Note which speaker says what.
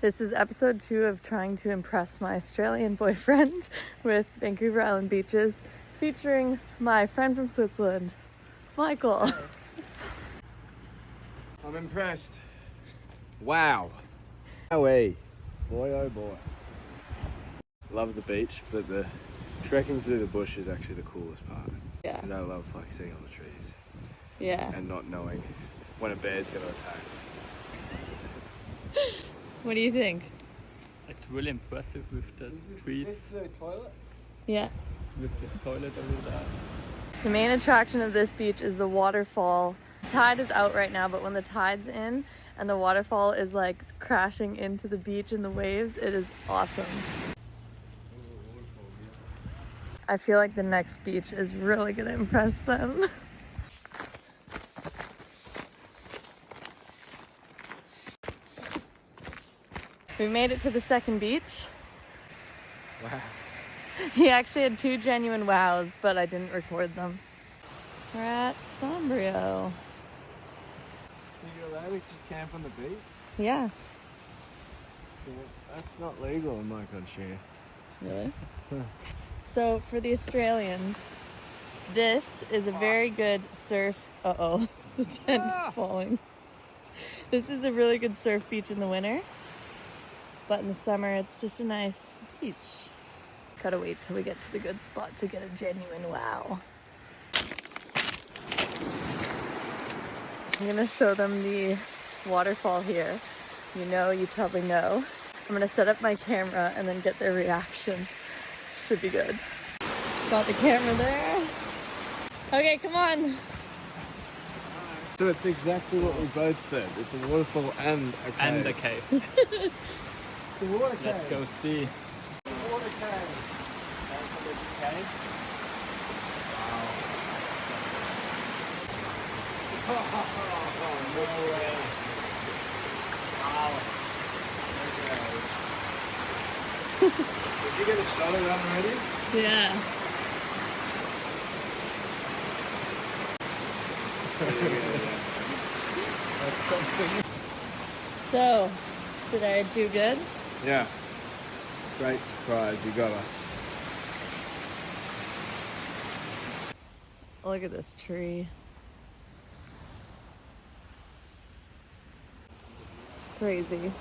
Speaker 1: This is episode 2 of trying to impress my Australian boyfriend with Vancouver Island beaches, featuring my friend from Switzerland, Michael.
Speaker 2: I'm impressed. Wow. Wowee. Boy, oh boy. Love the beach, but the trekking through the bush is actually the coolest part.
Speaker 1: Yeah.
Speaker 2: Because I love like sitting on the trees.
Speaker 1: Yeah.
Speaker 2: And not knowing when a bear's going to attack.
Speaker 1: What do you think?
Speaker 3: It's really impressive with the trees.
Speaker 2: Is this the toilet?
Speaker 1: Yeah.
Speaker 3: With the toilet over there.
Speaker 1: The main attraction of this beach is the waterfall. Tide is out right now, but when the tide's in and the waterfall is like crashing into the beach and the waves, it is awesome. I feel like the next beach is really gonna impress them. We made it to the second beach.
Speaker 2: Wow.
Speaker 1: He actually had 2 genuine wows, but I didn't record them. We're at Sombrio.
Speaker 2: You're allowed to just camp on the beach?
Speaker 1: Yeah.
Speaker 2: Yeah, that's not legal in my country.
Speaker 1: Really? So for the Australians, this is a very good surf. Uh-oh, the tent is falling. This is a really good surf beach in the winter, but in the summer it's just a nice beach. Gotta wait till we get to the good spot to get a genuine wow. I'm gonna show them the waterfall here. You probably know. I'm gonna set up my camera and then get their reaction. Should be good. Got the camera there. Okay, come on.
Speaker 2: So it's exactly what we both said. It's a waterfall and a cave.
Speaker 3: And a cave.
Speaker 2: The water cave.
Speaker 3: Let's go see.
Speaker 2: The water cave. Cave? Wow. Oh, no way. Wow. Did you get a shot of that already?
Speaker 1: Yeah.
Speaker 2: That's something.
Speaker 1: So, did I do good?
Speaker 2: Yeah. Great surprise, you got us.
Speaker 1: Look at this tree. It's crazy.